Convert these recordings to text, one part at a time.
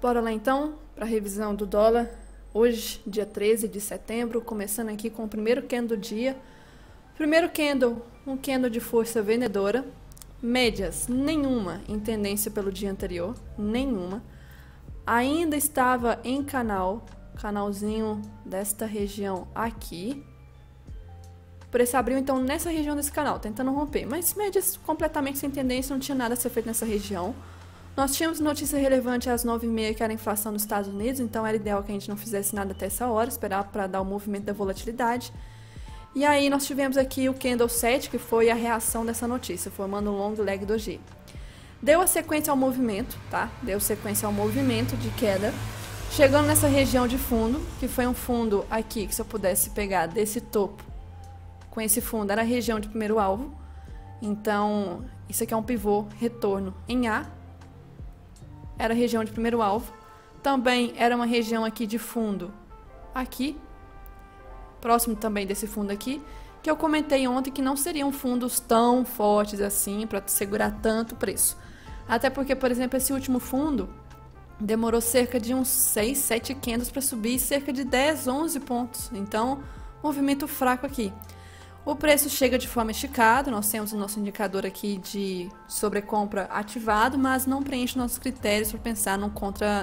Bora lá então para a revisão do dólar. Hoje, dia 13 de setembro, começando aqui com o primeiro candle do dia. Primeiro candle, um candle de força vendedora. Médias, nenhuma em tendência pelo dia anterior, nenhuma. Ainda estava em canalzinho desta região aqui. O preço abriu então nessa região desse canal, tentando romper. Mas médias completamente sem tendência, não tinha nada a ser feito nessa região. Nós tínhamos notícia relevante às 9h30, que era a inflação nos Estados Unidos, então era ideal que a gente não fizesse nada até essa hora, esperar para dar o movimento da volatilidade. E aí nós tivemos aqui o candle 7, que foi a reação dessa notícia, formando um long leg doji. Deu a sequência ao movimento, tá? Deu sequência ao movimento de queda, chegando nessa região de fundo, que foi um fundo aqui, que se eu pudesse pegar desse topo, com esse fundo, era a região de primeiro alvo. Então, isso aqui é um pivô retorno em A. Era a região de primeiro alvo. Também era uma região aqui de fundo, aqui, próximo também desse fundo aqui, que eu comentei ontem que não seriam fundos tão fortes assim para segurar tanto preço. Até porque, por exemplo, esse último fundo demorou cerca de uns 6, 7 candles para subir, cerca de 10, 11 pontos. Então, movimento fraco aqui. O preço chega de forma esticada, nós temos o nosso indicador aqui de sobrecompra ativado, mas não preenche nossos critérios para pensar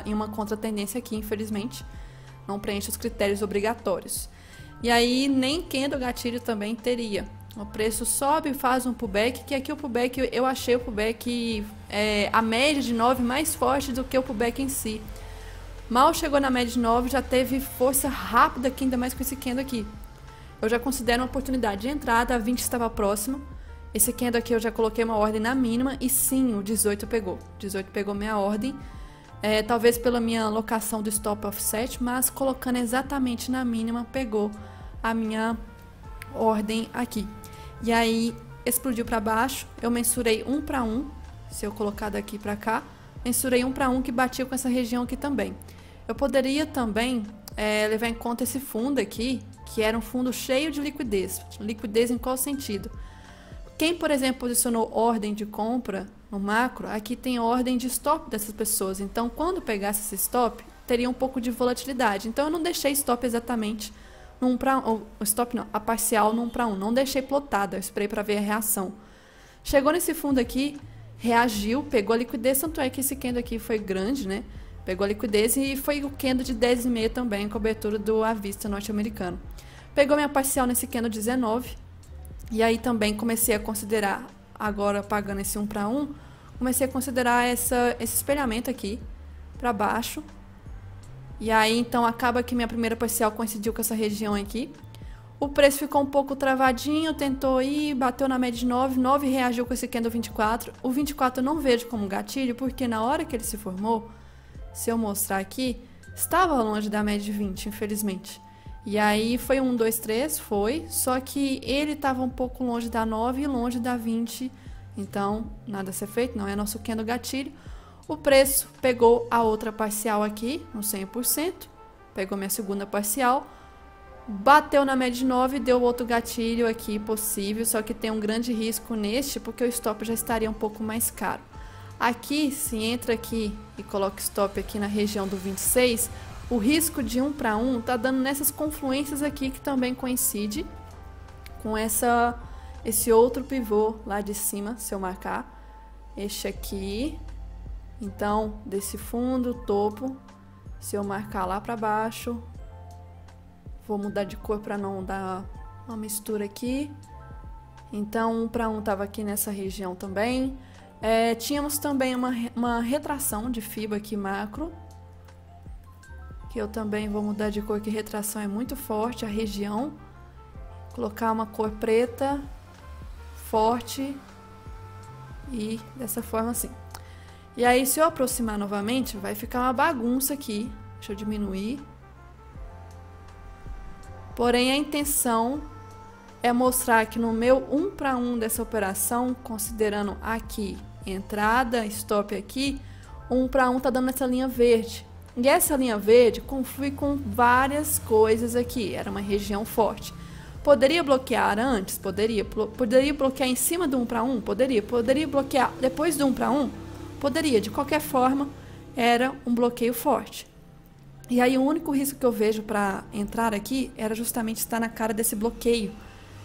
em uma contratendência aqui, infelizmente. Não preenche os critérios obrigatórios. E aí, nem candle gatilho também teria. O preço sobe e faz um pullback, que aqui o pullback, eu achei o pullback a média de 9 mais forte do que o pullback em si. Mal chegou na média de 9, já teve força rápida aqui, ainda mais com esse candle aqui. Eu já considero uma oportunidade de entrada, a 20 estava próximo. Esse candle aqui eu já coloquei uma ordem na mínima e sim, o 18 pegou. O 18 pegou minha ordem, talvez pela minha alocação do stop offset, mas colocando exatamente na mínima, pegou a minha ordem aqui. E aí, explodiu para baixo, eu mensurei 1 para 1, se eu colocar daqui para cá, mensurei 1 para 1 que batia com essa região aqui também. Eu poderia também levar em conta esse fundo aqui, que era um fundo cheio de liquidez. Liquidez em qual sentido? Quem, por exemplo, posicionou ordem de compra no macro, aqui tem ordem de stop dessas pessoas. Então, quando pegasse esse stop, teria um pouco de volatilidade. Então, eu não deixei stop exatamente no 1 para 1. Stop não, a parcial no 1 para 1. Não deixei plotada, eu esperei para ver a reação. Chegou nesse fundo aqui, reagiu, pegou a liquidez, tanto é que esse candle aqui foi grande, né? Pegou a liquidez e foi o candle de 10,5 também, cobertura do à vista norte-americano. Pegou minha parcial nesse candle 19. E aí também comecei a considerar, agora pagando esse 1 para 1, comecei a considerar esse espelhamento aqui para baixo. E aí então acaba que minha primeira parcial coincidiu com essa região aqui. O preço ficou um pouco travadinho, tentou ir, bateu na média de 9, 9 reagiu com esse candle 24. O 24 eu não vejo como gatilho, porque na hora que ele se formou, se eu mostrar aqui, estava longe da média de 20, infelizmente. E aí foi 1, 2, 3, foi, só que ele estava um pouco longe da 9 e longe da 20, então nada a ser feito, não é nosso candle gatilho. O preço pegou a outra parcial aqui, no 100%, pegou minha segunda parcial, bateu na média de 9 e deu outro gatilho aqui possível, só que tem um grande risco neste, porque o stop já estaria um pouco mais caro. Aqui, se entra aqui e coloca stop aqui na região do 26, o risco de 1 para 1 tá dando nessas confluências aqui que também coincide com esse outro pivô lá de cima, se eu marcar, este aqui. Então, desse fundo, topo, se eu marcar lá para baixo, vou mudar de cor para não dar uma mistura aqui. Então, 1 para 1 tava aqui nessa região também. Tínhamos também uma retração de FIBA aqui macro, que eu também vou mudar de cor, que retração é muito forte, a região. Colocar uma cor preta, forte, e dessa forma assim. E aí, se eu aproximar novamente, vai ficar uma bagunça aqui. Deixa eu diminuir. Porém, a intenção é mostrar que no meu 1 para 1 dessa operação, considerando aqui entrada, stop aqui, 1 para 1 tá dando essa linha verde. E essa linha verde conflui com várias coisas aqui, era uma região forte. Poderia bloquear antes? Poderia. Poderia bloquear em cima do 1 para 1? Poderia. Poderia bloquear depois do 1 para 1? Poderia. De qualquer forma, era um bloqueio forte. E aí o único risco que eu vejo para entrar aqui era justamente estar na cara desse bloqueio.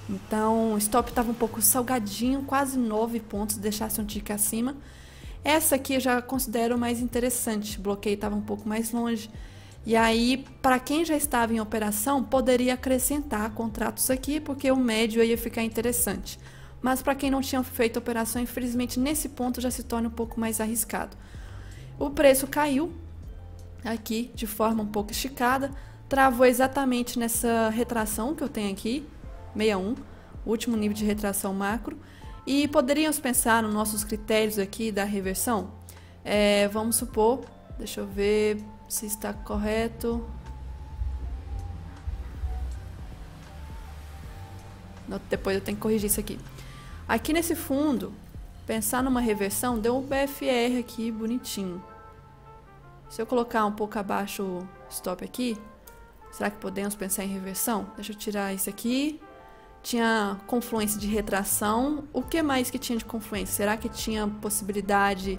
Então o stop estava um pouco salgadinho, quase 9 pontos, deixasse um tique acima. Essa aqui eu já considero mais interessante, o bloqueio estava um pouco mais longe. E aí, para quem já estava em operação, poderia acrescentar contratos aqui, porque o médio ia ficar interessante. Mas para quem não tinha feito operação, infelizmente nesse ponto já se torna um pouco mais arriscado. O preço caiu aqui de forma um pouco esticada, travou exatamente nessa retração que eu tenho aqui, 61, último nível de retração macro. E poderíamos pensar nos nossos critérios aqui da reversão. Vamos supor, deixa eu ver se está correto. Depois eu tenho que corrigir isso aqui. Aqui nesse fundo, pensar numa reversão, deu um BFR aqui bonitinho. Se eu colocar um pouco abaixo o stop aqui, será que podemos pensar em reversão? Deixa eu tirar isso aqui. Tinha confluência de retração. O que mais que tinha de confluência? Será que tinha possibilidade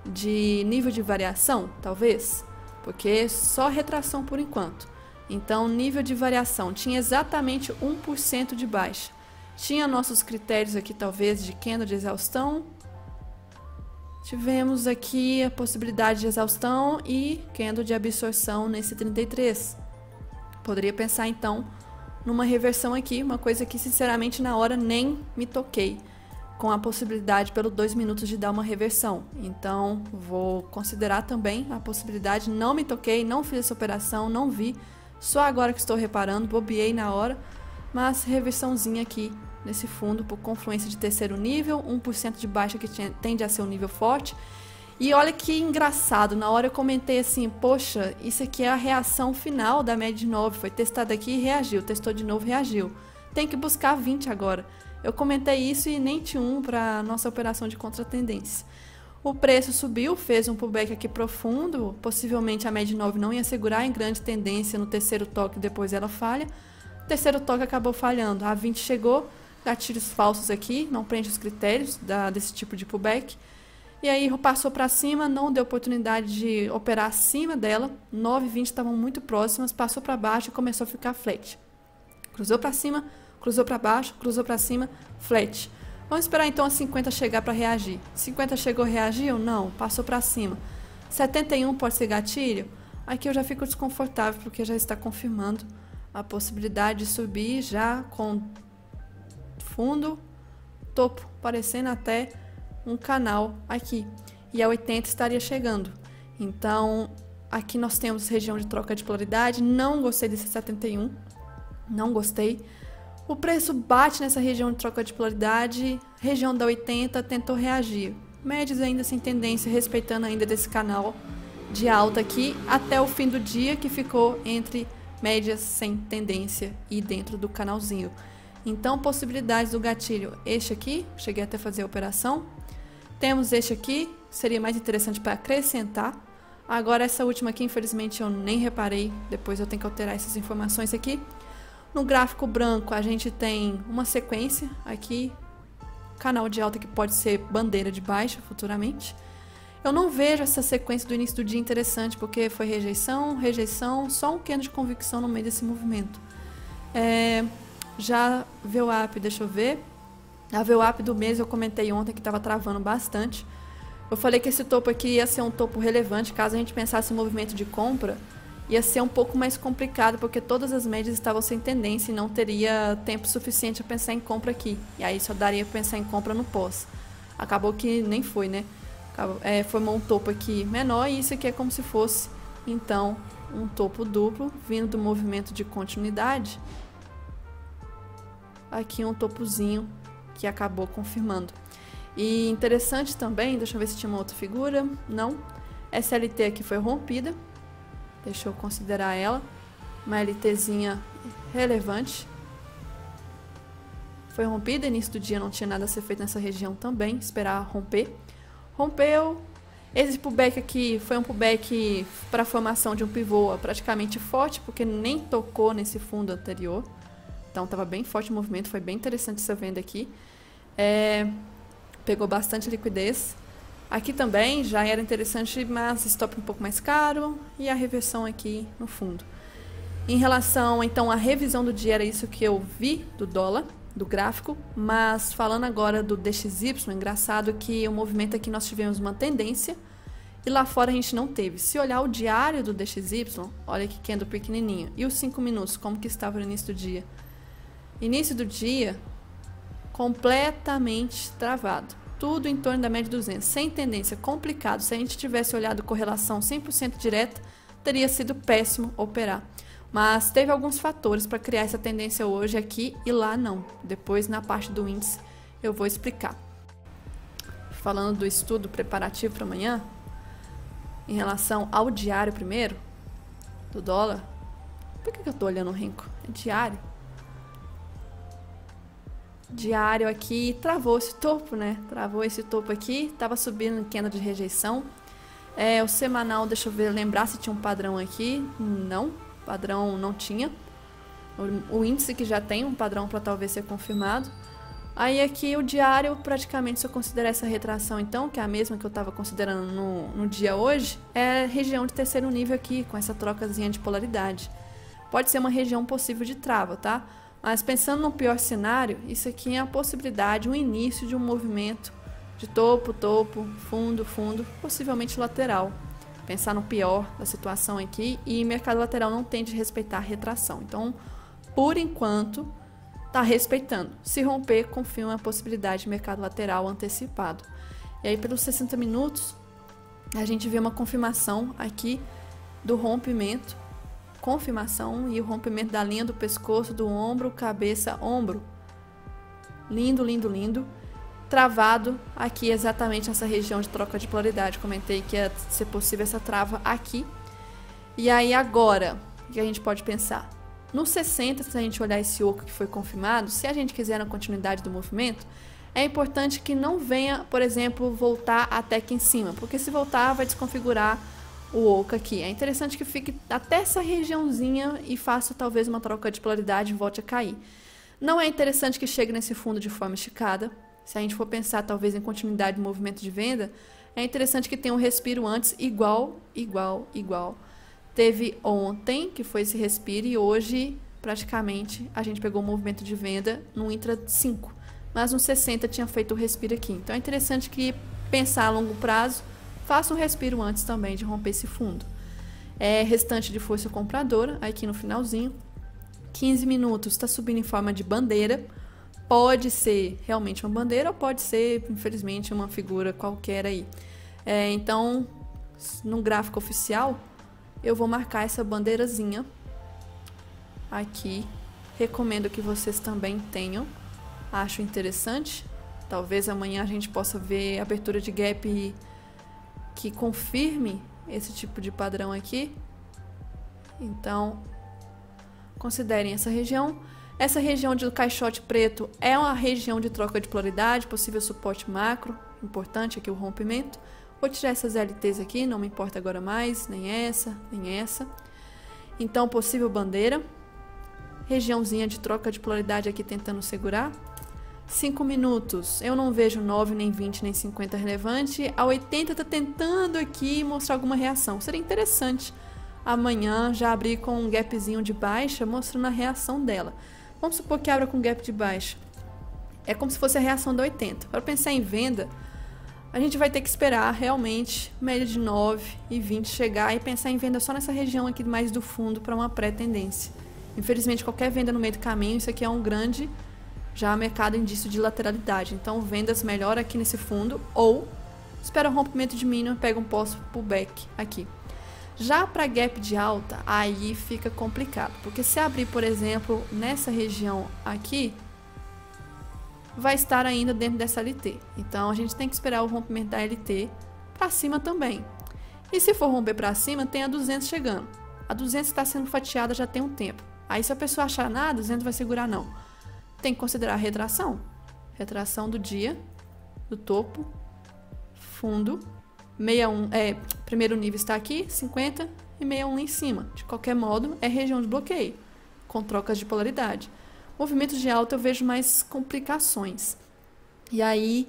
de nível de variação? Talvez. Porque só retração por enquanto. Então, nível de variação tinha exatamente 1% de baixa. Tinha nossos critérios aqui, talvez, de candle de exaustão. Tivemos aqui a possibilidade de exaustão e candle de absorção nesse 33. Poderia pensar, então, numa reversão aqui, uma coisa que, sinceramente, na hora nem me toquei, com a possibilidade, pelos 2 minutos, de dar uma reversão. Então, vou considerar também a possibilidade, não me toquei, não fiz essa operação, não vi, só agora que estou reparando, bobeei na hora, mas reversãozinha aqui nesse fundo por confluência de terceiro nível, 1% de baixa que tende a ser um nível forte. E olha que engraçado, na hora eu comentei assim, poxa, isso aqui é a reação final da média de 9, foi testada aqui e reagiu, testou de novo, reagiu. Tem que buscar 20 agora. Eu comentei isso e nem tinha um para nossa operação de contratendência. O preço subiu, fez um pullback aqui profundo, possivelmente a média de 9 não ia segurar em grande tendência no terceiro toque, depois ela falha. O terceiro toque acabou falhando, a 20 chegou, gatilhos falsos aqui, não prende os critérios desse tipo de pullback. E aí passou para cima, não deu oportunidade de operar acima dela, 9 e 20 estavam muito próximas, passou para baixo e começou a ficar flat. Cruzou para cima, cruzou para baixo, cruzou para cima, flat. Vamos esperar então a 50 chegar para reagir. 50 chegou, reagiu? Não, passou para cima. 71 pode ser gatilho? Aqui eu já fico desconfortável porque já está confirmando a possibilidade de subir já com fundo, topo, parecendo até um canal aqui. E a 80 estaria chegando. Então, aqui nós temos região de troca de polaridade. Não gostei desse 71. Não gostei. O preço bate nessa região de troca de polaridade. Região da 80 tentou reagir. Médias ainda sem tendência, respeitando ainda desse canal de alta aqui. Até o fim do dia, que ficou entre médias sem tendência e dentro do canalzinho. Então, possibilidades do gatilho. Este aqui, cheguei até a fazer a operação. Temos este aqui, seria mais interessante para acrescentar. Agora essa última aqui, infelizmente, eu nem reparei. Depois eu tenho que alterar essas informações aqui. No gráfico branco, a gente tem uma sequência aqui. Canal de alta que pode ser bandeira de baixa futuramente. Eu não vejo essa sequência do início do dia interessante, porque foi rejeição, rejeição, só um candle de convicção no meio desse movimento. Já VWAP, deixa eu ver. A VWAP do mês eu comentei ontem que estava travando bastante. Eu falei que esse topo aqui ia ser um topo relevante, caso a gente pensasse em movimento de compra, ia ser um pouco mais complicado, porque todas as médias estavam sem tendência e não teria tempo suficiente a pensar em compra aqui. E aí só daria para pensar em compra no pós. Acabou que nem foi, né? Formou um topo aqui menor e isso aqui é como se fosse, então, um topo duplo, vindo do movimento de continuidade. Aqui um topozinho que acabou confirmando. E interessante também, deixa eu ver se tinha uma outra figura. Não. SLT aqui foi rompida. Deixa eu considerar ela. Uma LTzinha relevante. Foi rompida, início do dia não tinha nada a ser feito nessa região também. Esperar romper. Rompeu. Esse pullback aqui foi um pullback para a formação de um pivô praticamente forte, porque nem tocou nesse fundo anterior. Então estava bem forte o movimento, foi bem interessante essa venda aqui. Pegou bastante liquidez. Aqui também já era interessante, mas stop um pouco mais caro e a reversão aqui no fundo. Em relação, então, à revisão do dia, era isso que eu vi do dólar, do gráfico, mas falando agora do DXY, engraçado que o movimento aqui nós tivemos uma tendência e lá fora a gente não teve. Se olhar o diário do DXY, olha que candle pequenininho. E os 5 minutos, como que estava no início do dia? Início do dia, completamente travado. Tudo em torno da média de 200, sem tendência, complicado. Se a gente tivesse olhado correlação 100% direta, teria sido péssimo operar. Mas teve alguns fatores para criar essa tendência hoje aqui e lá não. Depois, na parte do índice, eu vou explicar. Falando do estudo preparativo para amanhã, em relação ao diário primeiro, do dólar. Por que eu estou olhando o Renko? É diário. Diário aqui travou esse topo, né? Travou esse topo aqui, estava subindo em queda de rejeição. O semanal, deixa eu ver, lembrar se tinha um padrão aqui. Não, padrão não tinha. O índice que já tem um padrão para talvez ser confirmado. Aí aqui o diário, praticamente, se eu considerar essa retração então, que é a mesma que eu estava considerando no dia hoje, é região de terceiro nível aqui, com essa trocazinha de polaridade. Pode ser uma região possível de trava, tá? Mas pensando no pior cenário, isso aqui é a possibilidade, o início de um movimento de topo, topo, fundo, fundo, possivelmente lateral. Pensar no pior da situação aqui, e mercado lateral não tende a respeitar a retração. Então, por enquanto, está respeitando. Se romper, confirma a possibilidade de mercado lateral antecipado. E aí, pelos 60 minutos, a gente vê uma confirmação aqui do rompimento. Confirmação e o rompimento da linha do pescoço, do ombro, cabeça, ombro. Lindo, lindo, lindo. Travado aqui exatamente nessa região de troca de polaridade. Comentei que ia ser possível essa trava aqui. E aí agora, o que a gente pode pensar? No 60, se a gente olhar esse oco que foi confirmado, se a gente quiser a continuidade do movimento, é importante que não venha, por exemplo, voltar até aqui em cima. Porque se voltar, vai desconfigurar o oco aqui. É interessante que fique até essa regiãozinha e faça talvez uma troca de polaridade e volte a cair. Não é interessante que chegue nesse fundo de forma esticada. Se a gente for pensar talvez em continuidade do movimento de venda, é interessante que tenha um respiro antes igual. Teve ontem, que foi esse respiro, e hoje praticamente a gente pegou o movimento de venda no intra 5. Mas no 60 tinha feito o respiro aqui. Então é interessante que pensar a longo prazo, faça um respiro antes também de romper esse fundo. Restante de força compradora, aqui no finalzinho. 15 minutos, está subindo em forma de bandeira. Pode ser realmente uma bandeira ou pode ser, infelizmente, uma figura qualquer aí. Então, no gráfico oficial, eu vou marcar essa bandeirazinha aqui. Recomendo que vocês também tenham. Acho interessante. Talvez amanhã a gente possa ver abertura de gap que confirme esse tipo de padrão aqui. Então, considerem essa região. Essa região de caixote preto é uma região de troca de polaridade, possível suporte macro, importante aqui o rompimento. Vou tirar essas LTs aqui, não me importa agora mais, nem essa, nem essa. Então, possível bandeira. Regiãozinha de troca de polaridade aqui tentando segurar. 5 minutos, eu não vejo 9, nem 20, nem 50 relevante. A 80 está tentando aqui mostrar alguma reação. Seria interessante amanhã já abrir com um gapzinho de baixa, mostrando a reação dela. Vamos supor que abra com gap de baixa. É como se fosse a reação da 80. Para pensar em venda, a gente vai ter que esperar realmente média de 9 e 20 chegar e pensar em venda só nessa região aqui mais do fundo para uma pré-tendência. Infelizmente, qualquer venda no meio do caminho, isso aqui é um grande já mercado indício de lateralidade. Então, vendas melhor aqui nesse fundo ou espera o rompimento de mínimo e pega um post pullback aqui. Já para gap de alta, aí fica complicado, porque se abrir, por exemplo, nessa região aqui, vai estar ainda dentro dessa LT. Então, a gente tem que esperar o rompimento da LT para cima também. E se for romper para cima, tem a 200 chegando. A 200 está sendo fatiada já tem um tempo. Aí, se a pessoa achar nada, 200 vai segurar, não. Tem que considerar a retração. Retração do dia, do topo, fundo, 61, primeiro nível está aqui, 50 e 61 lá em cima. De qualquer modo, é região de bloqueio, com trocas de polaridade. Movimentos de alta eu vejo mais complicações. E aí,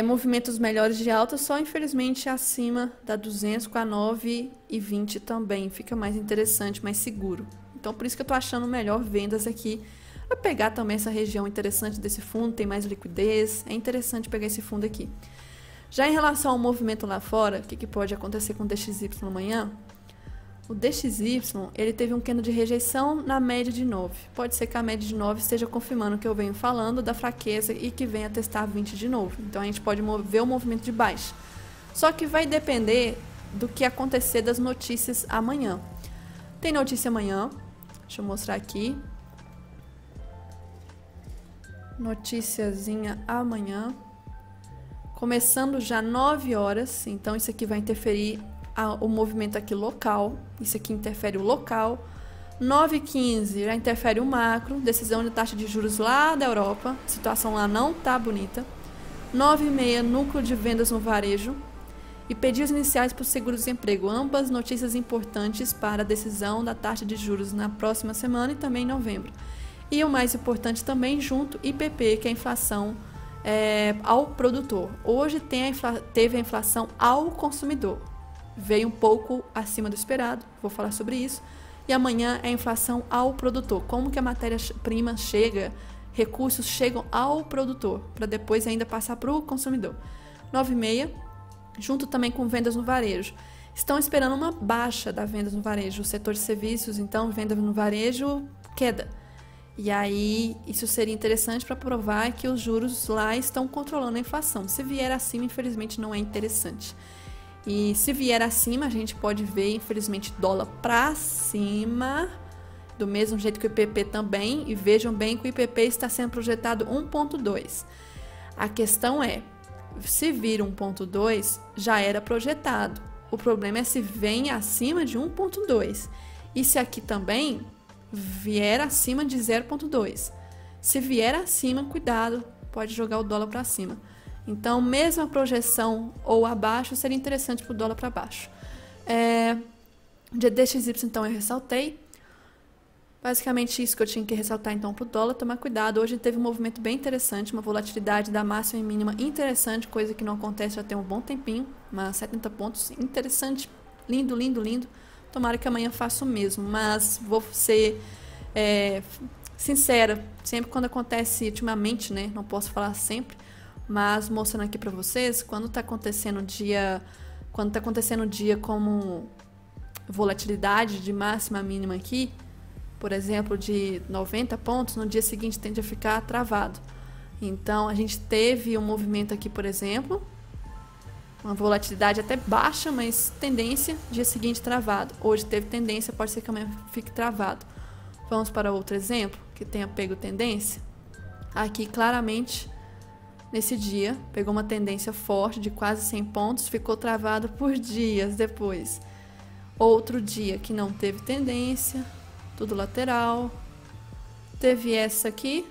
Movimentos melhores de alta, só infelizmente acima da 200 com a 9,20 também. Fica mais interessante, mais seguro. Então, por isso que eu tô achando melhor vendas aqui. Para pegar também essa região interessante desse fundo, tem mais liquidez. É interessante pegar esse fundo aqui. Já em relação ao movimento lá fora, o que pode acontecer com o DXY amanhã? O DXY, ele teve um candle de rejeição na média de 9. Pode ser que a média de 9 esteja confirmando o que eu venho falando da fraqueza e que venha testar 20 de novo. Então, a gente pode ver o movimento de baixa. Só que vai depender do que acontecer das notícias amanhã. Tem notícia amanhã. Deixa eu mostrar aqui. Noticiazinha amanhã. Começando já 9 horas. Então, isso aqui vai interferir o movimento aqui local, isso aqui interfere o local. 9h15 já interfere o macro, decisão de taxa de juros lá da Europa, a situação lá não tá bonita. 9h30, núcleo de vendas no varejo e pedidos iniciais para o seguro-desemprego, ambas notícias importantes para a decisão da taxa de juros na próxima semana e também em novembro. E o mais importante também, junto, IPP, que é a inflação ao produtor. Hoje teve a inflação ao consumidor. Veio um pouco acima do esperado, vou falar sobre isso. E amanhã é a inflação ao produtor. Como que a matéria-prima chega, recursos chegam ao produtor, para depois ainda passar para o consumidor. 9h30, junto também com vendas no varejo. Estão esperando uma baixa da vendas no varejo. O setor de serviços, então, venda no varejo, queda. E aí, isso seria interessante para provar que os juros lá estão controlando a inflação. Se vier acima, infelizmente, não é interessante. E se vier acima, a gente pode ver, infelizmente, dólar para cima, do mesmo jeito que o IPP também. E vejam bem que o IPP está sendo projetado 1,2. A questão é, se vir 1,2, já era projetado. O problema é se vem acima de 1,2. E se aqui também vier acima de 0,2. Se vier acima, cuidado, pode jogar o dólar para cima. Então, mesmo a projeção ou abaixo, seria interessante para o dólar para baixo. De DXY, então, eu ressaltei. Basicamente, isso que eu tinha que ressaltar, então, para o dólar. Tomar cuidado. Hoje teve um movimento bem interessante, uma volatilidade da máxima e mínima interessante, coisa que não acontece já tem um bom tempinho. Mas 70 pontos, interessante. Lindo, lindo, lindo. Tomara que amanhã faça o mesmo. Mas vou ser sincera. Sempre quando acontece, ultimamente, né? Não posso falar sempre. Mas mostrando aqui para vocês, quando está acontecendo dia como volatilidade de máxima mínima aqui, por exemplo, de 90 pontos, no dia seguinte tende a ficar travado. Então, a gente teve um movimento aqui, por exemplo, uma volatilidade até baixa, mas tendência, dia seguinte travado. Hoje teve tendência, pode ser que amanhã fique travado. Vamos para outro exemplo, que tenha pego tendência. Aqui, claramente, nesse dia, pegou uma tendência forte de quase 100 pontos, ficou travado por dias depois. Outro dia que não teve tendência, tudo lateral. Teve essa aqui,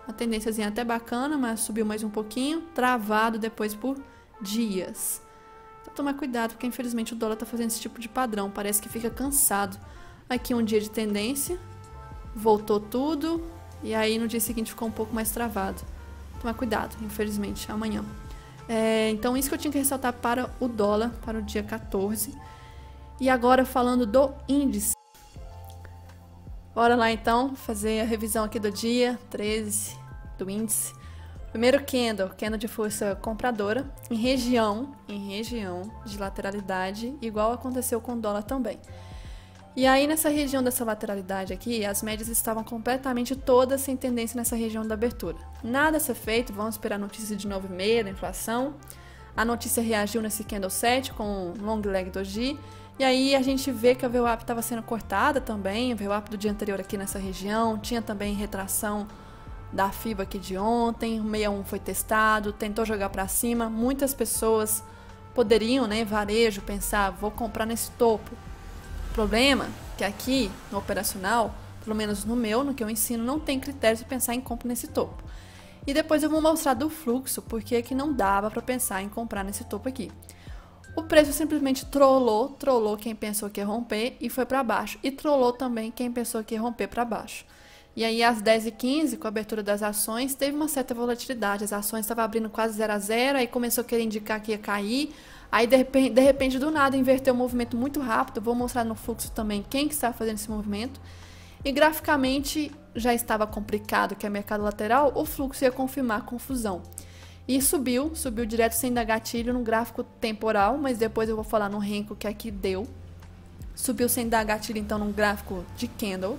uma tendênciazinha até bacana, mas subiu mais um pouquinho, travado depois por dias. Então, tomar cuidado, porque infelizmente o dólar está fazendo esse tipo de padrão, parece que fica cansado. Aqui um dia de tendência, voltou tudo, e aí no dia seguinte ficou um pouco mais travado. Tomar cuidado, infelizmente, amanhã. Então, isso que eu tinha que ressaltar para o dólar, para o dia 14. E agora, falando do índice. Bora lá, então, fazer a revisão aqui do dia 13 do índice. Primeiro candle de força compradora, em região de lateralidade, igual aconteceu com o dólar também. E aí, nessa região dessa lateralidade aqui, as médias estavam completamente todas sem tendência nessa região da abertura. Nada a ser feito, vamos esperar a notícia de 9,5 da inflação. A notícia reagiu nesse candle 7 com long leg doji. E aí a gente vê que a VWAP estava sendo cortada também, a VWAP do dia anterior aqui nessa região. Tinha também retração da FIBA aqui de ontem, o 61 foi testado, tentou jogar para cima. Muitas pessoas poderiam, né, varejo, pensar, vou comprar nesse topo. O problema é que aqui no operacional, pelo menos no meu, no que eu ensino, não tem critério de pensar em compra nesse topo. E depois eu vou mostrar do fluxo, porque aqui não dava para pensar em comprar nesse topo aqui. O preço simplesmente trollou quem pensou que ia romper e foi para baixo. E trollou também quem pensou que ia romper para baixo. E aí, às 10h15, com a abertura das ações, teve uma certa volatilidade. As ações estavam abrindo quase 0 a 0, aí começou a querer indicar que ia cair. Aí, de repente, do nada, inverteu o movimento muito rápido. Vou mostrar no fluxo também quem que está fazendo esse movimento. E, graficamente, já estava complicado, que é mercado lateral, o fluxo ia confirmar a confusão. E subiu direto sem dar gatilho no gráfico temporal, mas depois eu vou falar no Renko que aqui deu. Subiu sem dar gatilho, então, no gráfico de candle.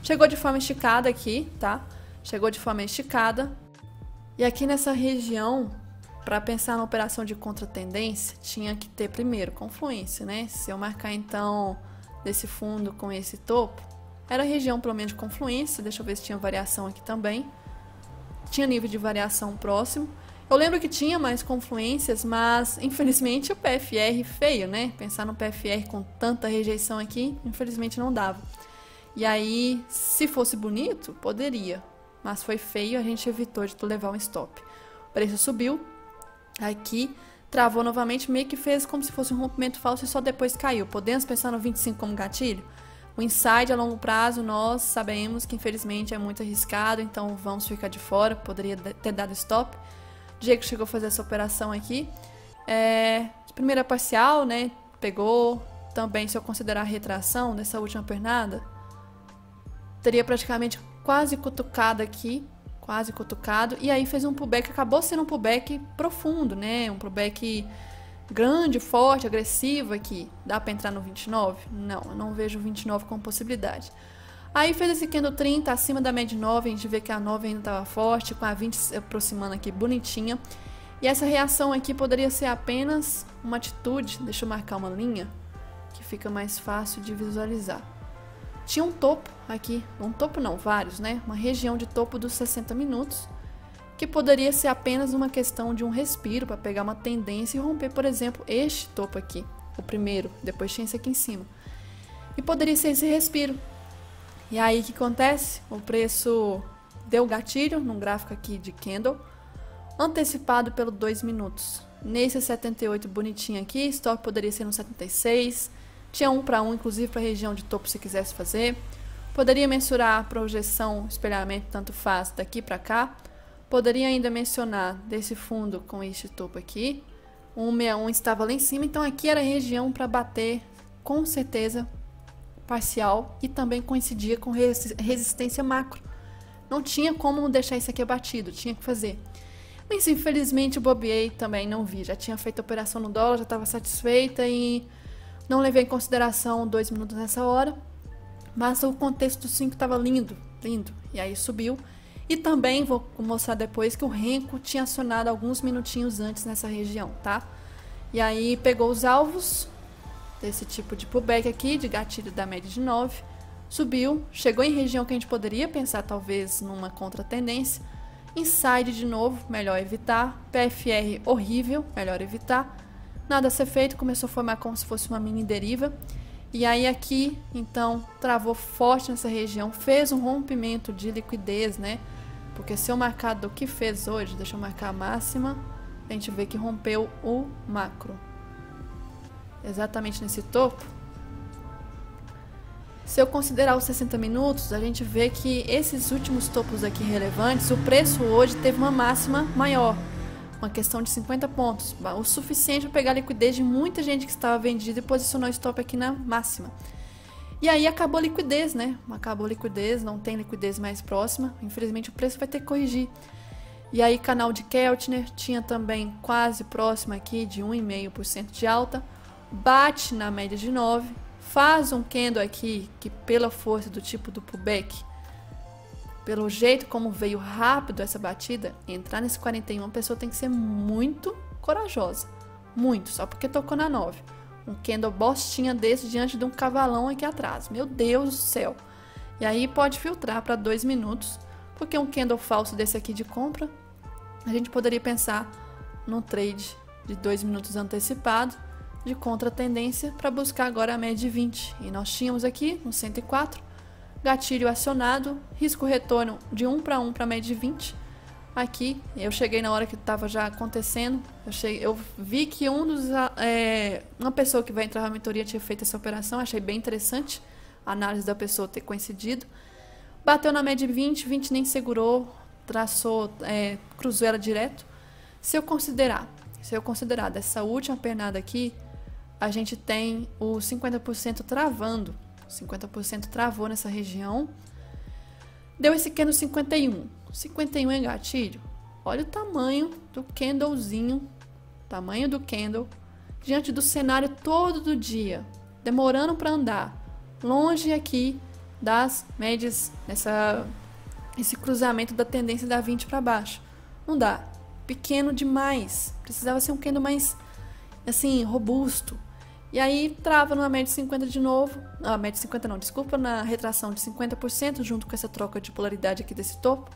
Chegou de forma esticada aqui, tá? Chegou de forma esticada. E aqui nessa região, para pensar na operação de contratendência, tinha que ter primeiro confluência, né? Se eu marcar, então, desse fundo com esse topo, era região pelo menos de confluência. Deixa eu ver se tinha variação aqui também. Tinha nível de variação próximo. Eu lembro que tinha mais confluências, mas infelizmente o PFR feio, né? Pensar no PFR com tanta rejeição aqui, infelizmente não dava. E aí, se fosse bonito, poderia. Mas foi feio, a gente evitou de levar um stop. O preço subiu. Aqui, travou novamente, meio que fez como se fosse um rompimento falso e só depois caiu. Podemos pensar no 25 como gatilho? O inside a longo prazo, nós sabemos que infelizmente é muito arriscado, então vamos ficar de fora. Poderia ter dado stop. Diego chegou a fazer essa operação aqui. Primeira parcial, né? Pegou. Também, se eu considerar a retração dessa última pernada, teria praticamente quase cutucado aqui, quase cutucado, e aí fez um pullback, acabou sendo um pullback profundo, né? Um pullback grande, forte, agressivo aqui. Dá para entrar no 29? Não, eu não vejo o 29 como possibilidade. Aí fez esse candle 30 acima da média 9, a gente vê que a 9 ainda estava forte, com a 20 se aproximando aqui bonitinha. E essa reação aqui poderia ser apenas uma atitude, deixa eu marcar uma linha, que fica mais fácil de visualizar. Tinha um topo aqui, um topo não, vários, né? Uma região de topo dos 60 minutos, que poderia ser apenas uma questão de um respiro para pegar uma tendência e romper, por exemplo, este topo aqui, o primeiro, depois tinha esse aqui em cima. E poderia ser esse respiro. E aí o que acontece? O preço deu gatilho num gráfico aqui de candle, antecipado pelo 2 minutos. Nesse 78 bonitinho aqui, stop poderia ser no 76. Tinha 1 para 1, inclusive para a região de topo se quisesse fazer. Poderia mensurar a projeção, espelhamento, tanto faz, daqui para cá. Poderia ainda mencionar desse fundo com este topo aqui. 161 estava lá em cima, então aqui era a região para bater, com certeza, parcial. E também coincidia com resistência macro. Não tinha como deixar isso aqui abatido, tinha que fazer. Mas infelizmente o bobeei também, não vi. Já tinha feito a operação no dólar, já estava satisfeita e não levei em consideração 2 minutos nessa hora, mas o contexto do 5 estava lindo, lindo. E aí subiu. E também vou mostrar depois que o Renko tinha acionado alguns minutinhos antes nessa região, tá? E aí pegou os alvos desse tipo de pullback aqui, de gatilho da média de 9, subiu, chegou em região que a gente poderia pensar talvez numa contratendência. Inside de novo, melhor evitar. PFR horrível, melhor evitar. Nada a ser feito, começou a formar como se fosse uma mini deriva. E aí aqui, então, travou forte nessa região, fez um rompimento de liquidez, né? Porque se eu marcar do que fez hoje, deixa eu marcar a máxima, a gente vê que rompeu o macro. Exatamente nesse topo. Se eu considerar os 60 minutos, a gente vê que esses últimos topos aqui relevantes, o preço hoje teve uma máxima maior. Uma questão de 50 pontos, o suficiente para pegar a liquidez de muita gente que estava vendida e posicionou o stop aqui na máxima. E aí acabou a liquidez, né? Acabou a liquidez, não tem liquidez mais próxima. Infelizmente o preço vai ter que corrigir. E aí canal de Keltner tinha também quase próximo aqui de 1,5% de alta. Bate na média de 9. Faz um candle aqui que pela força do tipo do pullback, pelo jeito como veio rápido essa batida, entrar nesse 41, a pessoa tem que ser muito corajosa. Muito, só porque tocou na 9. Um candle bostinha desse diante de um cavalão aqui atrás. Meu Deus do céu. E aí pode filtrar para 2 minutos, porque um candle falso desse aqui de compra, a gente poderia pensar num trade de 2 minutos antecipado, de contra-tendência, para buscar agora a média de 20. E nós tínhamos aqui no 104, gatilho acionado, risco retorno de 1 para 1 para média de 20. Aqui, eu cheguei na hora que estava já acontecendo, eu vi que uma pessoa que vai entrar na mentoria tinha feito essa operação, achei bem interessante a análise da pessoa ter coincidido. Bateu na média de 20, 20 nem segurou, traçou, cruzou ela direto. Se eu considerar dessa última pernada aqui, a gente tem o 50% travando. 50% travou nessa região. Deu esse candle 51. 51 é gatilho. Olha o tamanho do candlezinho. Tamanho do candle. Diante do cenário todo do dia. Demorando para andar. Longe aqui das médias. Esse cruzamento da tendência da 20 para baixo. Não dá. Pequeno demais. Precisava ser um candle mais, assim, robusto. E aí trava numa média de 50 de novo. Ah, média de 50 não, desculpa, na retração de 50% junto com essa troca de polaridade aqui desse topo.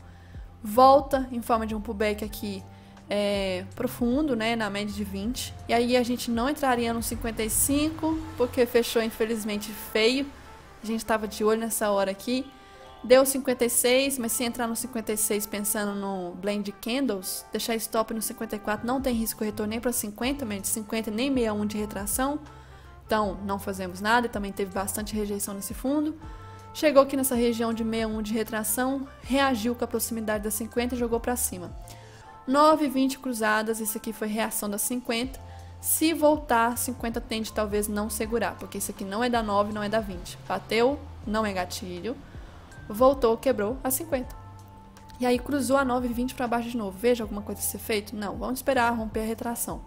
Volta em forma de um pullback aqui profundo, né, na média de 20. E aí a gente não entraria no 55, porque fechou infelizmente feio. A gente estava de olho nessa hora aqui. Deu 56, mas se entrar no 56 pensando no blend de candles, deixar stop no 54 não tem risco de retorno nem para 50, média de 50 nem 61 de retração. Então, não fazemos nada, e também teve bastante rejeição nesse fundo. Chegou aqui nessa região de 61 de retração, reagiu com a proximidade da 50 e jogou para cima. 9, 20 cruzadas, isso aqui foi reação da 50. Se voltar, 50 tende talvez não segurar, porque isso aqui não é da 9, não é da 20. Bateu, não é gatilho. Voltou, quebrou a 50. E aí cruzou a 9 e 20 para baixo de novo. Veja alguma coisa ser feito? Não, vamos esperar romper a retração.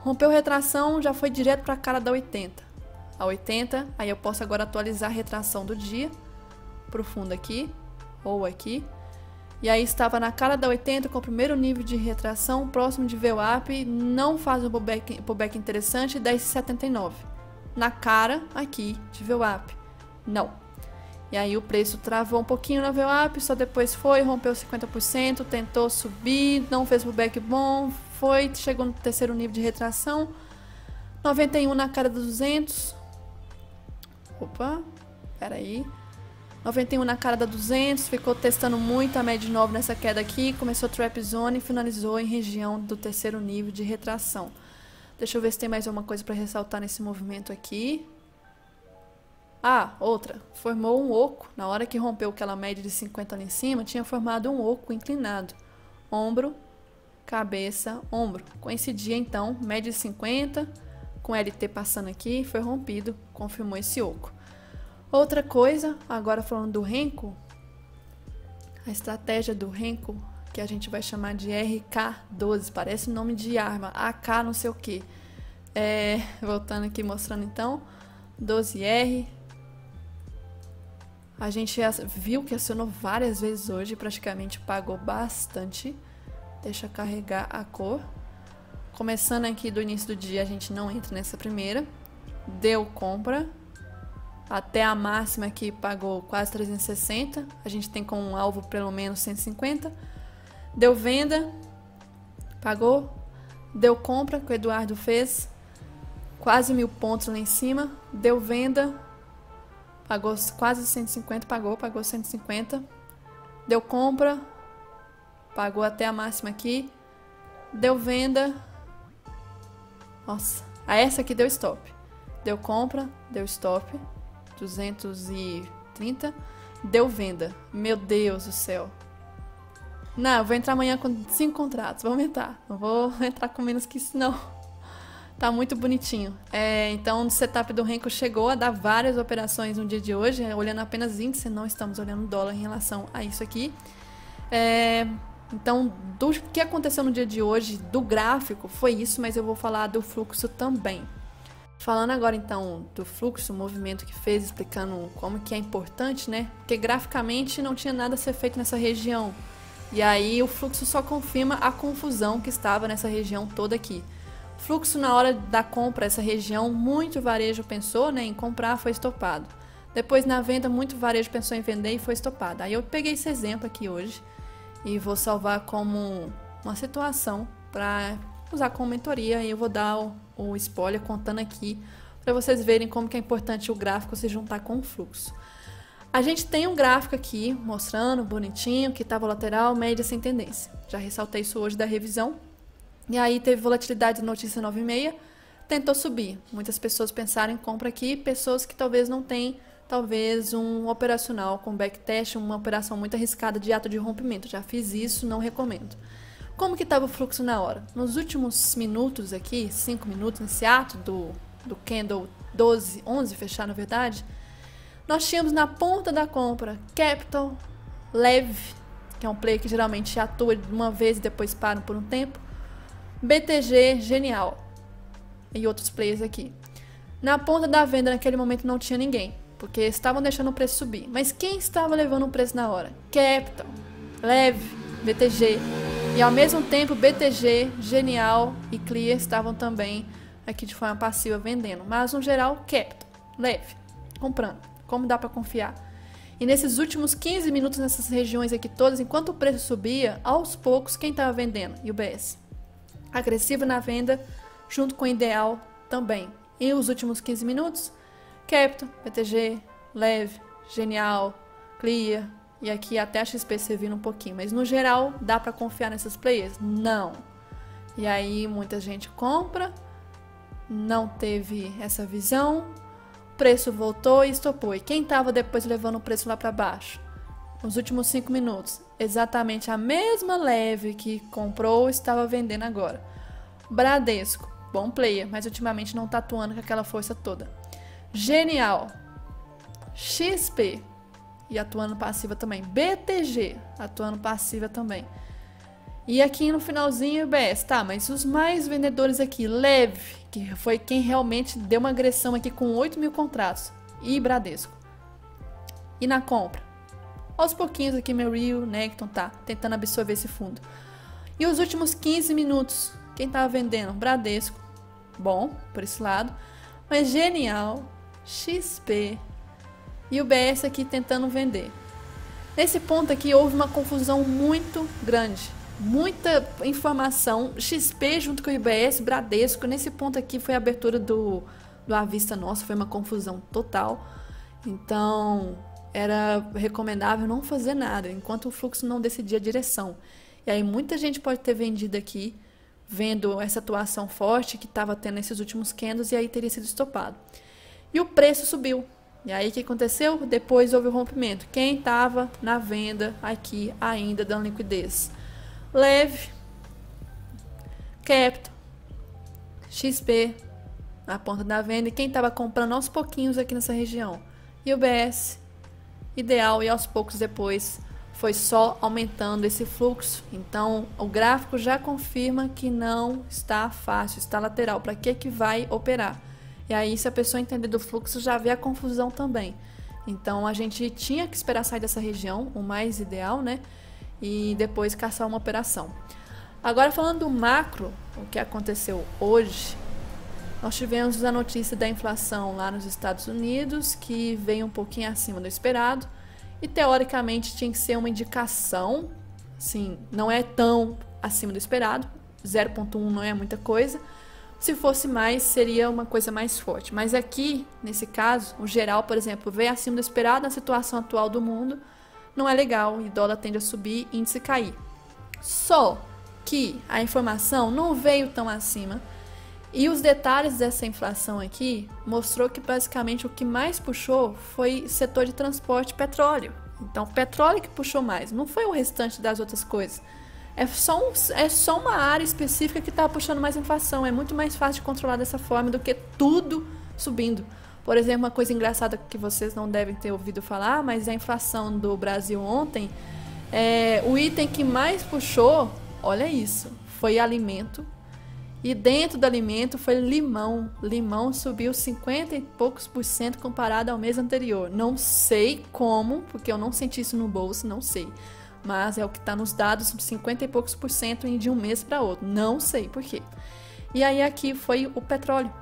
Rompeu a retração, já foi direto para a cara da 80. A 80, aí eu posso agora atualizar a retração do dia. Pro fundo aqui, ou aqui. E aí estava na cara da 80 com o primeiro nível de retração, próximo de VWAP, não faz um pullback interessante, 10,79. Na cara aqui de VWAP, não. E aí o preço travou um pouquinho na VWAP, só depois foi, rompeu 50%, tentou subir, não fez pullback bom, chegou no terceiro nível de retração. 91 na cara dos 200. Opa, peraí. 91 na cara da 200, ficou testando muito a média de 9 nessa queda aqui, começou trap zone e finalizou em região do terceiro nível de retração. Deixa eu ver se tem mais alguma coisa para ressaltar nesse movimento aqui. Ah, outra, formou um oco, na hora que rompeu aquela média de 50 ali em cima, tinha formado um oco inclinado. Ombro, cabeça, ombro. Coincidia então, média de 50, com LT passando aqui, foi rompido, confirmou esse oco. Outra coisa, agora falando do Renko, a estratégia do Renko, que a gente vai chamar de RK12, parece nome de arma, AK não sei o que. Voltando aqui, mostrando então, 12R. A gente viu que acionou várias vezes hoje, praticamente pagou bastante. Deixa eu carregar a cor. Começando aqui do início do dia, a gente não entra nessa primeira. Deu compra. Até a máxima aqui pagou quase 360. A gente tem como um alvo pelo menos 150. Deu venda. Pagou. Deu compra, que o Eduardo fez. Quase 1000 pontos lá em cima. Deu venda. Pagou quase 150. Pagou 150. Deu compra. Pagou até a máxima aqui. Deu venda. Nossa. Essa aqui deu stop. Deu compra. Deu stop. 230. Deu venda. Meu Deus do céu. Não, eu vou entrar amanhã com 5 contratos. Vou aumentar. Não vou entrar com menos que isso, não. Tá muito bonitinho. Então, o setup do Renko chegou a dar várias operações no dia de hoje. Olhando apenas índice, não estamos olhando dólar em relação a isso aqui. Então, do que aconteceu no dia de hoje, do gráfico, foi isso, mas eu vou falar do fluxo também. Falando agora, então, do fluxo, o movimento que fez, explicando como que é importante, né? Porque graficamente não tinha nada a ser feito nessa região. E aí o fluxo só confirma a confusão que estava nessa região toda aqui. Fluxo na hora da compra, essa região, muito varejo pensou, né, em comprar, foi estopado. Depois na venda, muito varejo pensou em vender e foi estopado. Aí eu peguei esse exemplo aqui hoje e vou salvar como uma situação para usar como mentoria. E eu vou dar o spoiler contando aqui para vocês verem como que é importante o gráfico se juntar com o fluxo. A gente tem um gráfico aqui mostrando bonitinho que estava lateral, média sem tendência. Já ressaltei isso hoje da revisão. E aí teve volatilidade de notícia 9,6, tentou subir. Muitas pessoas pensaram em compra aqui, pessoas que talvez não tenham talvez um operacional com backtest, uma operação muito arriscada de ato de rompimento. Já fiz isso, não recomendo. Como que estava o fluxo na hora? Nos últimos minutos aqui, 5 minutos, nesse ato do candle 12, 11 fechar, na verdade, nós tínhamos na ponta da compra Capital, Lev, que é um player que geralmente atua de uma vez e depois para por um tempo, BTG, Genial e outros players aqui. Na ponta da venda, naquele momento, não tinha ninguém, porque estavam deixando o preço subir. Mas quem estava levando o preço na hora? Capital, Lev, BTG. E ao mesmo tempo, BTG, Genial e Clear estavam também aqui de forma passiva vendendo. Mas, no geral, Capital, Lev, comprando. Como dá para confiar? E nesses últimos 15 minutos, nessas regiões aqui todas, enquanto o preço subia, aos poucos, quem estava vendendo? UBS. Agressivo na venda, junto com o Ideal também. E os últimos 15 minutos, Capital, BTG, Lev, Genial, Clear, e aqui até a XP servindo um pouquinho. Mas no geral, dá para confiar nessas players? Não. E aí muita gente compra, não teve essa visão, o preço voltou e estopou. E quem estava depois levando o preço lá para baixo? Nos últimos 5 minutos, exatamente a mesma Lev que comprou estava vendendo agora. Bradesco, bom player, mas ultimamente não está atuando com aquela força toda. Genial, XP, e atuando passiva também. BTG, atuando passiva também. E aqui no finalzinho, UBS, tá, mas os mais vendedores aqui, Lev, que foi quem realmente deu uma agressão aqui com 8 mil contratos, e Bradesco. E na compra? Aos pouquinhos aqui, Merrill, Necton, tá tentando absorver esse fundo. E os últimos 15 minutos, quem tava vendendo? Bradesco, bom, por esse lado, mas Genial, XP e o BS aqui tentando vender. Nesse ponto aqui houve uma confusão muito grande, muita informação, XP junto com o IBS, Bradesco, nesse ponto aqui foi a abertura do à vista nossa, foi uma confusão total, então era recomendável não fazer nada, enquanto o fluxo não decidia a direção. E aí muita gente pode ter vendido aqui, vendo essa atuação forte que estava tendo nesses últimos candles e aí teria sido estopado. E o preço subiu. E aí o que aconteceu? Depois houve o rompimento. Quem estava na venda aqui ainda dando liquidez? Lev, Capital, XP na ponta da venda. E quem estava comprando aos pouquinhos aqui nessa região? UBS, Ideal, e aos poucos depois foi só aumentando esse fluxo. Então o gráfico já confirma que não está fácil, está lateral. Para que vai operar? E aí, se a pessoa entender do fluxo, já vê a confusão também. Então, a gente tinha que esperar sair dessa região, o mais ideal, né? E depois caçar uma operação. Agora, falando do macro, o que aconteceu hoje, nós tivemos a notícia da inflação lá nos Estados Unidos, que veio um pouquinho acima do esperado. E, teoricamente, tinha que ser uma indicação, assim, não é tão acima do esperado, 0,1 não é muita coisa. Se fosse mais, seria uma coisa mais forte. Mas aqui, nesse caso, o geral, por exemplo, veio acima do esperado na situação atual do mundo, não é legal e dólar tende a subir e índice cair. Só que a informação não veio tão acima e os detalhes dessa inflação aqui mostrou que basicamente o que mais puxou foi setor de transporte e petróleo. Então, petróleo que puxou mais, não foi o restante das outras coisas. É só uma área específica que está puxando mais inflação. É muito mais fácil de controlar dessa forma do que tudo subindo. Por exemplo, uma coisa engraçada que vocês não devem ter ouvido falar, mas a inflação do Brasil ontem, o item que mais puxou, olha isso, foi alimento. E dentro do alimento foi limão. Limão subiu 50 e poucos % comparado ao mês anterior. Não sei como, porque eu não senti isso no bolso, não sei. Mas é o que está nos dados, 50 e poucos % de um mês para outro. Não sei por quê. E aí aqui foi o petróleo.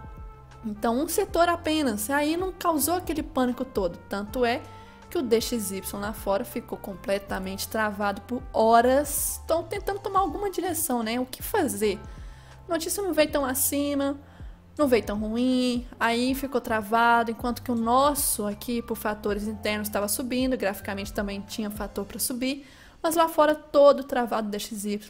Então, um setor apenas. Aí não causou aquele pânico todo. Tanto é que o DXY lá fora ficou completamente travado por horas. Estão tentando tomar alguma direção, né? O que fazer? A notícia não veio tão acima, não veio tão ruim. Aí ficou travado, enquanto que o nosso aqui, por fatores internos, estava subindo. Graficamente também tinha fator para subir. Mas lá fora todo travado do DXY,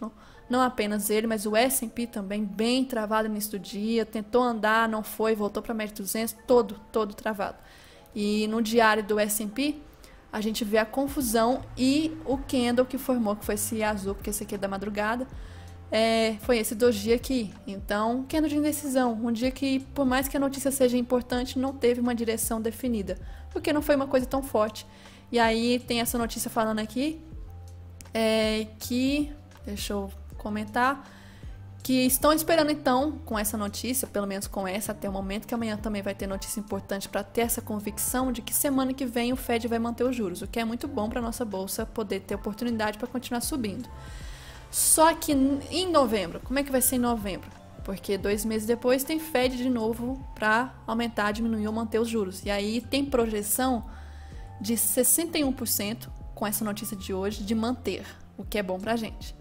não apenas ele, mas o S&P também bem travado no início do dia, tentou andar, não foi, voltou para a média de 200, todo travado. E no diário do S&P, a gente vê a confusão e o candle que formou, que foi esse azul, porque esse aqui é da madrugada, foi esse doji aqui. Então, candle de indecisão, um dia que, por mais que a notícia seja importante, não teve uma direção definida, porque não foi uma coisa tão forte. E aí tem essa notícia falando aqui, que, deixa eu comentar, que estão esperando então com essa notícia, pelo menos com essa até o momento, que amanhã também vai ter notícia importante para ter essa convicção de que semana que vem o Fed vai manter os juros, o que é muito bom para a nossa bolsa poder ter oportunidade para continuar subindo. Só que em novembro, como é que vai ser em novembro? Porque 2 meses depois tem Fed de novo para aumentar, diminuir ou manter os juros. E aí tem projeção de 61% com essa notícia de hoje de manter, o que é bom para a gente.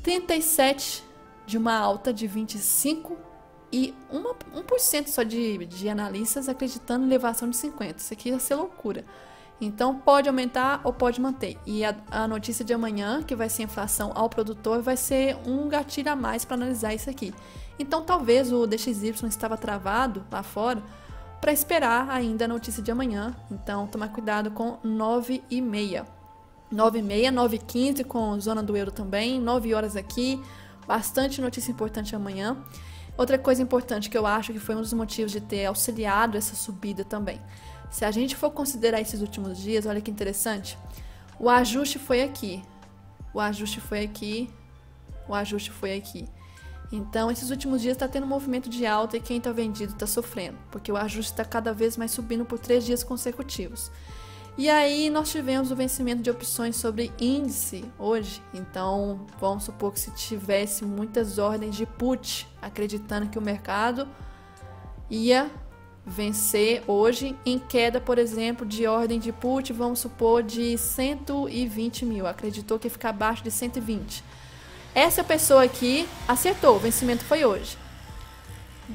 37% de uma alta de 25% e 1% só de analistas acreditando em elevação de 50%. Isso aqui vai ser loucura. Então, pode aumentar ou pode manter. E a notícia de amanhã, que vai ser inflação ao produtor, vai ser um gatilho a mais para analisar isso aqui. Então, talvez o DXY estava travado lá fora para esperar ainda a notícia de amanhã. Então, tomar cuidado com 9h30. 9h30, 9h15 com zona do euro também, 9 horas aqui. Bastante notícia importante amanhã. Outra coisa importante que eu acho que foi um dos motivos de ter auxiliado essa subida também. Se a gente for considerar esses últimos dias, olha que interessante. O ajuste foi aqui. O ajuste foi aqui. O ajuste foi aqui. Então, esses últimos dias está tendo um movimento de alta e quem está vendido está sofrendo. Porque o ajuste está cada vez mais subindo por 3 dias consecutivos. E aí nós tivemos o vencimento de opções sobre índice hoje. Então, vamos supor que se tivesse muitas ordens de put, acreditando que o mercado ia vencer hoje em queda, por exemplo, de ordem de put, vamos supor, de 120 mil. Acreditou que ia ficar abaixo de 120. Essa pessoa aqui acertou, o vencimento foi hoje.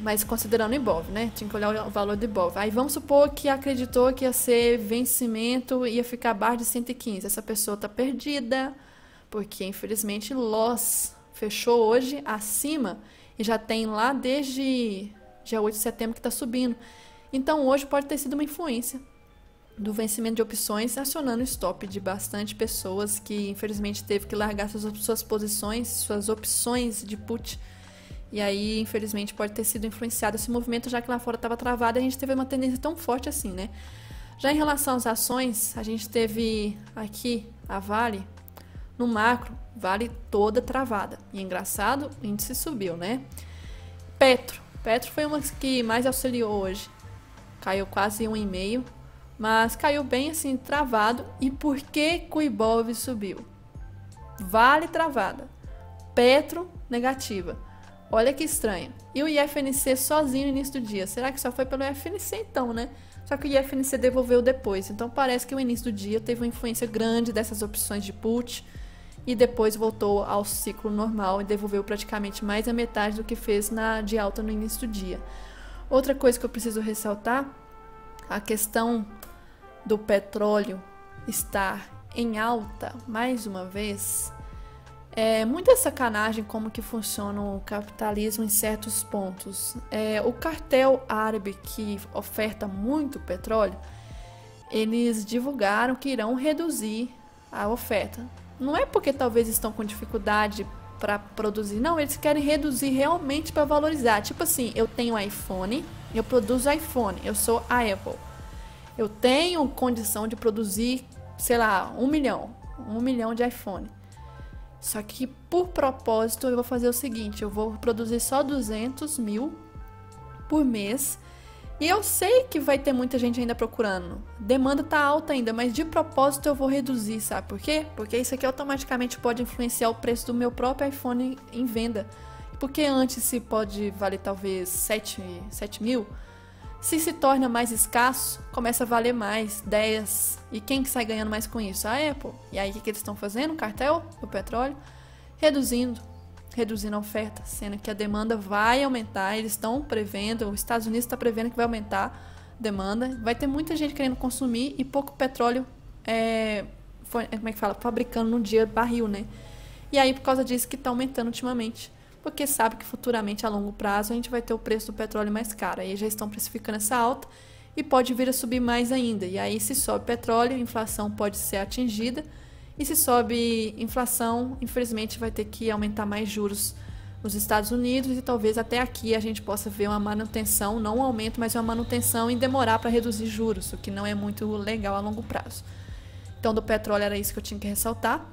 Mas considerando o Ibov, né? Tinha que olhar o valor do Ibov. Aí vamos supor que acreditou que ia ser vencimento e ia ficar abaixo de 115. Essa pessoa tá perdida, porque infelizmente Loss fechou hoje acima e já tem lá desde dia 8 de setembro que está subindo. Então hoje pode ter sido uma influência do vencimento de opções acionando o stop de bastante pessoas que infelizmente teve que largar suas posições, suas opções de put. E aí, infelizmente, pode ter sido influenciado esse movimento, já que lá fora estava travado e a gente teve uma tendência tão forte assim, né? Já em relação às ações, a gente teve aqui a Vale, no macro, Vale toda travada. E engraçado, o índice subiu, né? Petro foi uma que mais auxiliou hoje. Caiu quase 1,5, mas caiu bem assim, travado. E por que o Ibov subiu? Vale travada, Petro negativa. Olha que estranho. E o IFNC sozinho no início do dia. Será que só foi pelo IFNC então, né? Só que o IFNC devolveu depois. Então parece que o início do dia teve uma influência grande dessas opções de put e depois voltou ao ciclo normal e devolveu praticamente mais a metade do que fez de alta no início do dia. Outra coisa que eu preciso ressaltar, a questão do petróleo estar em alta mais uma vez. É muita sacanagem como que funciona o capitalismo em certos pontos. O cartel árabe que oferta muito petróleo, eles divulgaram que irão reduzir a oferta. Não é porque talvez estão com dificuldade para produzir, não, eles querem reduzir realmente para valorizar. Tipo assim, eu tenho iPhone, eu produzo iPhone, eu sou a Apple. Eu tenho condição de produzir, sei lá, 1 milhão de iPhone. Só que, por propósito, eu vou fazer o seguinte, eu vou produzir só 200 mil por mês. E eu sei que vai ter muita gente ainda procurando. Demanda tá alta ainda, mas de propósito eu vou reduzir, sabe por quê? Porque isso aqui automaticamente pode influenciar o preço do meu próprio iPhone em venda. Porque antes se pode valer talvez 7 mil, se torna mais escasso, começa a valer mais, 10. E quem que sai ganhando mais com isso? A Apple. E aí o que eles estão fazendo? O cartel do petróleo? Reduzindo a oferta, sendo que a demanda vai aumentar. Eles estão prevendo, os Estados Unidos está prevendo que vai aumentar a demanda. Vai ter muita gente querendo consumir e pouco petróleo, como é que fala? Fabricando no dia barril, né? E aí por causa disso que está aumentando ultimamente. Porque sabe que futuramente, a longo prazo, a gente vai ter o preço do petróleo mais caro. Aí já estão precificando essa alta. e pode vir a subir mais ainda. E aí, se sobe petróleo, inflação pode ser atingida. E se sobe inflação, infelizmente vai ter que aumentar mais juros nos Estados Unidos e talvez até aqui a gente possa ver uma manutenção, não um aumento, mas uma manutenção e demorar para reduzir juros, o que não é muito legal a longo prazo. Então, do petróleo era isso que eu tinha que ressaltar.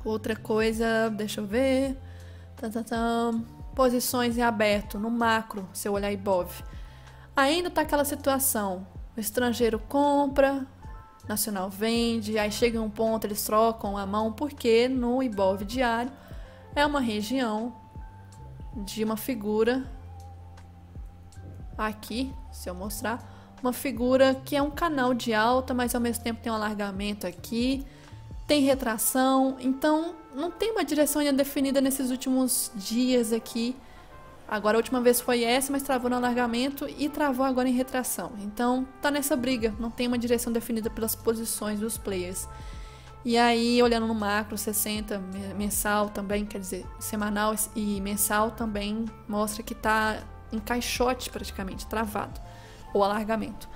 Outra coisa, deixa eu ver. Posições em aberto, no macro, se eu olhar IBOV. Ainda está aquela situação, o estrangeiro compra, nacional vende, aí chega um ponto, eles trocam a mão, porque no IBOV diário é uma região de uma figura, aqui, se eu mostrar, uma figura que é um canal de alta, mas ao mesmo tempo tem um alargamento aqui, tem retração, então não tem uma direção ainda definida nesses últimos dias aqui. Agora a última vez foi essa, mas travou no alargamento e travou agora em retração. Então tá nessa briga, não tem uma direção definida pelas posições dos players. E aí, olhando no macro, 60, mensal também, quer dizer, semanal e mensal também mostra que tá em caixote praticamente, travado, ou alargamento.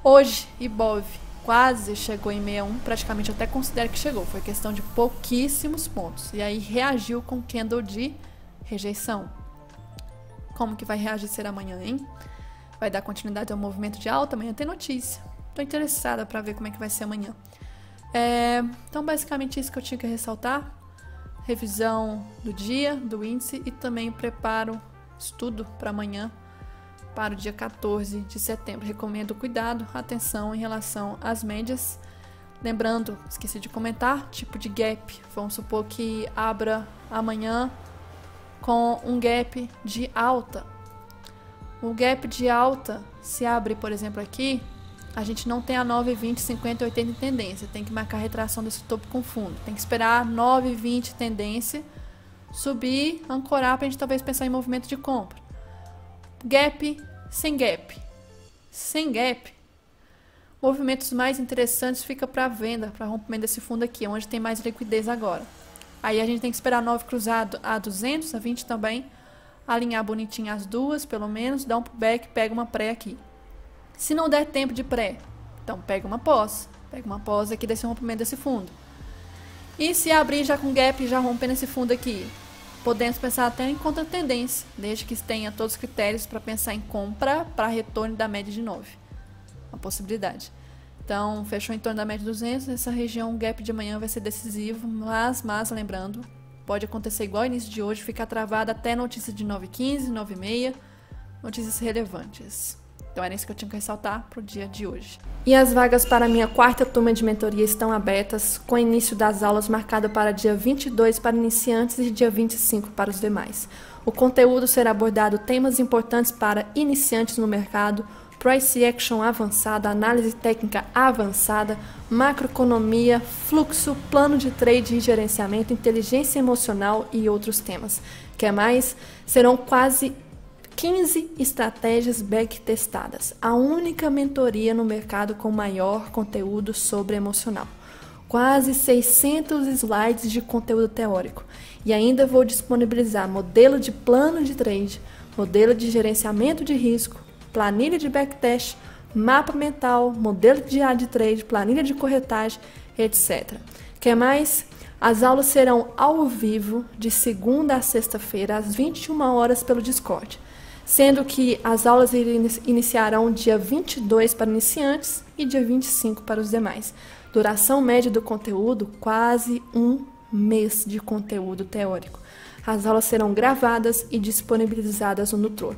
Hoje, IBOV quase chegou em 61, praticamente até considero que chegou, foi questão de pouquíssimos pontos. E aí reagiu com candle de rejeição. Como que vai reagir ser amanhã, hein? Vai dar continuidade ao movimento de alta? Amanhã tem notícia. Tô interessada para ver como é que vai ser amanhã. Então, basicamente isso que eu tinha que ressaltar. Revisão do dia, do índice e também preparo, estudo para amanhã, para o dia 14 de setembro. Recomendo cuidado, atenção em relação às médias. Lembrando, esqueci de comentar, tipo de gap. Vamos supor que abra amanhã com um gap de alta. O gap de alta, se abre, por exemplo, aqui, a gente não tem a 9, 20, 50 e 80 em tendência. Tem que marcar a retração desse topo com fundo. Tem que esperar 9, 20 tendência, subir, ancorar para a gente talvez pensar em movimento de compra. Gap, sem gap. Sem gap, movimentos mais interessantes fica para venda, para rompimento desse fundo aqui, onde tem mais liquidez agora. Aí a gente tem que esperar 9 cruzado a 200, a 20 também, alinhar bonitinho as duas, pelo menos, dar um pullback, pega uma pré aqui. Se não der tempo de pré, então pega uma pós aqui desse rompimento desse fundo. E se abrir já com gap, já rompendo esse fundo aqui, podemos pensar até em contra-tendência, desde que tenha todos os critérios para pensar em compra para retorno da média de 9. Uma possibilidade. Então, fechou em torno da média de 200, essa região, o gap de amanhã vai ser decisivo, mas lembrando, pode acontecer igual ao início de hoje, ficar travado até notícia de 9h15, 9h30, notícias relevantes. Então era isso que eu tinha que ressaltar para o dia de hoje. E as vagas para a minha quarta turma de mentoria estão abertas, com o início das aulas marcado para dia 22 para iniciantes e dia 25 para os demais. O conteúdo será abordado temas importantes para iniciantes no mercado, price action avançada, análise técnica avançada, macroeconomia, fluxo, plano de trade e gerenciamento, inteligência emocional e outros temas. Quer mais? Serão quase 15 estratégias backtestadas, a única mentoria no mercado com maior conteúdo sobre emocional. Quase 600 slides de conteúdo teórico. E ainda vou disponibilizar modelo de plano de trade, modelo de gerenciamento de risco, planilha de backtest, mapa mental, modelo diário de trade, planilha de corretagem, etc. Quer mais? As aulas serão ao vivo de segunda a sexta-feira, às 21 horas pelo Discord. Sendo que as aulas iniciarão dia 22 para iniciantes e dia 25 para os demais. Duração média do conteúdo, quase um mês de conteúdo teórico. As aulas serão gravadas e disponibilizadas no Nutror.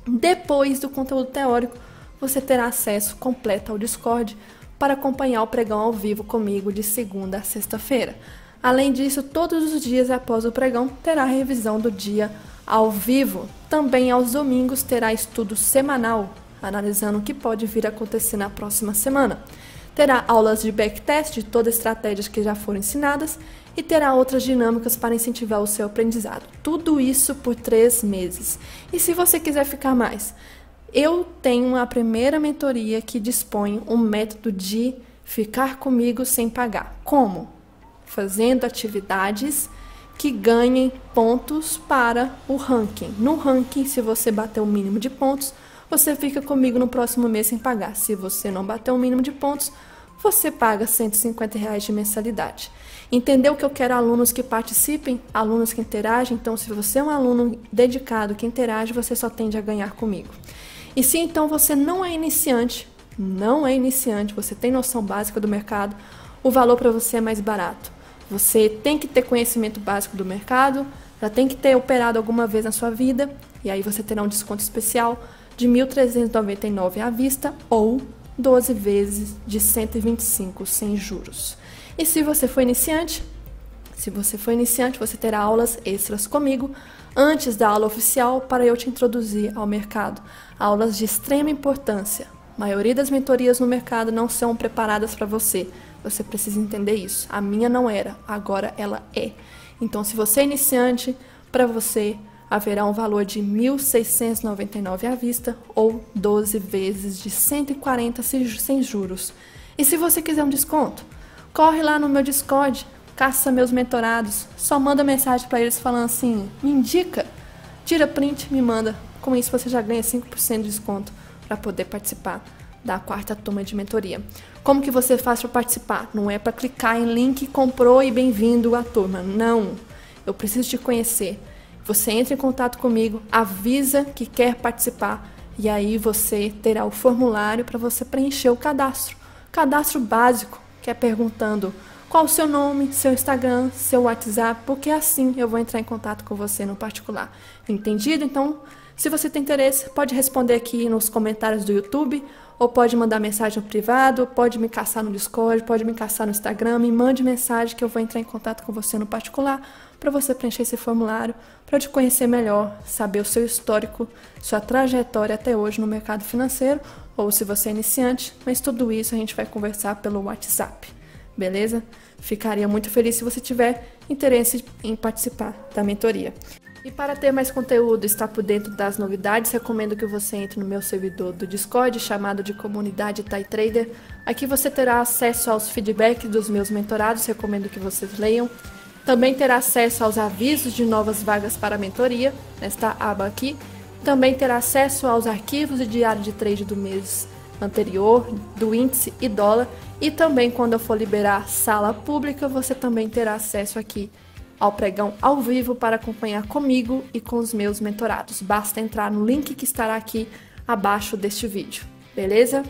Depois do conteúdo teórico, você terá acesso completo ao Discord para acompanhar o pregão ao vivo comigo de segunda a sexta-feira. Além disso, todos os dias após o pregão, terá a revisão do dia ao vivo. Também aos domingos terá estudo semanal, analisando o que pode vir a acontecer na próxima semana. Terá aulas de backtest de todas as estratégias que já foram ensinadas e terá outras dinâmicas para incentivar o seu aprendizado. Tudo isso por 3 meses. E se você quiser ficar mais, eu tenho a primeira mentoria que dispõe um método de ficar comigo sem pagar. Como? Fazendo atividades que ganhem pontos para o ranking. No ranking, se você bater o mínimo de pontos, você fica comigo no próximo mês sem pagar. Se você não bater o mínimo de pontos, você paga R$150 de mensalidade. Entendeu que eu quero alunos que participem, alunos que interagem? Então, se você é um aluno dedicado que interage, você só tende a ganhar comigo. E se então você não é iniciante, você tem noção básica do mercado, o valor para você é mais barato. Você tem que ter conhecimento básico do mercado, já tem que ter operado alguma vez na sua vida, e aí você terá um desconto especial de R$ 1.399 à vista ou 12 vezes de 125 sem juros. E se você for iniciante, você terá aulas extras comigo antes da aula oficial para eu te introduzir ao mercado. Aulas de extrema importância. A maioria das mentorias no mercado não são preparadas para você. Você precisa entender isso. A minha não era, agora ela é. Então, se você é iniciante, para você haverá um valor de R$ 1.699 à vista ou 12 vezes de 140 sem juros. E se você quiser um desconto, corre lá no meu Discord, caça meus mentorados, só manda mensagem para eles falando assim, me indica, tira print, me manda. Com isso você já ganha 5% de desconto para poder participar da 4ª turma de mentoria. Como que você faz para participar? Não é para clicar em link, comprou e bem-vindo à turma. Não, eu preciso te conhecer. Você entra em contato comigo, avisa que quer participar e aí você terá o formulário para você preencher o cadastro. Cadastro básico, que é perguntando qual o seu nome, seu Instagram, seu WhatsApp, porque assim eu vou entrar em contato com você no particular. Entendido? Então, se você tem interesse, pode responder aqui nos comentários do YouTube, ou pode mandar mensagem no privado, pode me caçar no Discord, pode me caçar no Instagram, me mande mensagem que eu vou entrar em contato com você no particular para você preencher esse formulário, para eu te conhecer melhor, saber o seu histórico, sua trajetória até hoje no mercado financeiro, ou se você é iniciante, mas tudo isso a gente vai conversar pelo WhatsApp, beleza? Ficaria muito feliz se você tiver interesse em participar da mentoria. E para ter mais conteúdo e estar por dentro das novidades, recomendo que você entre no meu servidor do Discord, chamado de Comunidade TaiTrader. Aqui você terá acesso aos feedbacks dos meus mentorados, recomendo que vocês leiam. Também terá acesso aos avisos de novas vagas para a mentoria, nesta aba aqui. Também terá acesso aos arquivos de diário de trade do mês anterior, do índice e dólar. E também, quando eu for liberar sala pública, você também terá acesso aqui ao pregão ao vivo para acompanhar comigo e com os meus mentorados. Basta entrar no link que estará aqui abaixo deste vídeo, beleza?